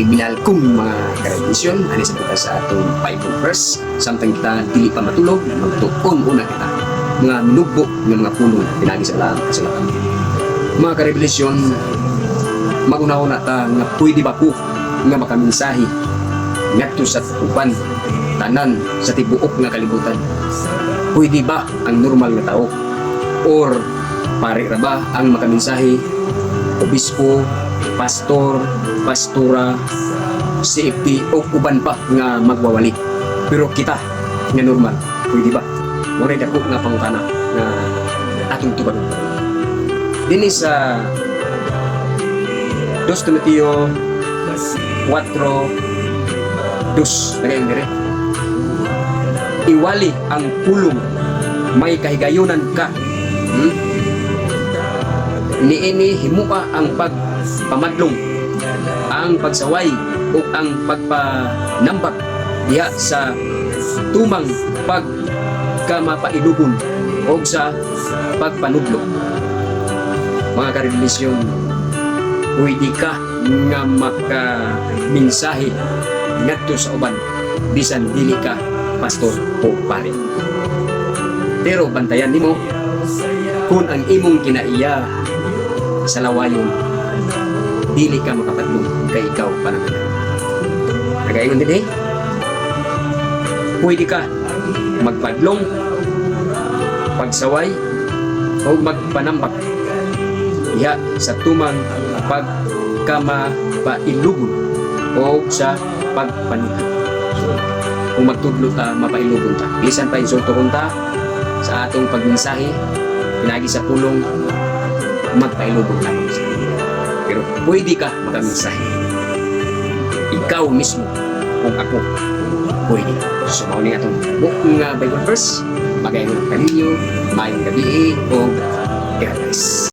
minahal kong mga karabisyon, alis kita sa atong Bible verse, samtang kita dili pa matulog, magtuon una kita mga minugbo ng mga puno pinagi sa alam kasalanan. Mga karebelisyon, magunahon na ta nga pwede ba ko nga makaminsahi ngadto sa uban tanan sa tibuok nga kalibutan. Pwede ba ang normal nga tao or pare ra ba ang makaminsahi obispo, pastor, pastora, CFP o uban pa nga magwawali? Pero kita nga normal, pwede ba? Muna dako nga pangutana nga atong tubag. Dini sa 2 Timoteo 4:2 nagayong dire. Iwali ang pulong, may kahigayunan ka. Niini himuka ang pagpamadlong, ang pagsaway o ang pagpanambak diha sa tumang pagkamapailugon o sa pagpanudlo. Mga karelisyon, pwede ka nga makaminsahe ngadto sa uban bisan dili ka pastor o pare. Pero bantayan nimo kung ang imong kinaiya sa lawayon dili ka makapadlong kay ikaw pananggalan. Nagaingon din pwede ka magpadlong, pagsaway o magpanambak diha sa tumang pagkamapailugon o sa pagpanudlo. So, kung magtudlo ta, mapailugon ta. Bisan pa insulto ta sa atong pagmensahe, pinagi sa pulong, magpailugon ta. Pero pwede ka magamensahe. Ikaw mismo, kung ako, pwede. So, mauni atong book nga Bible verse, magayon ng kaninyo, mayong gabi o God bless.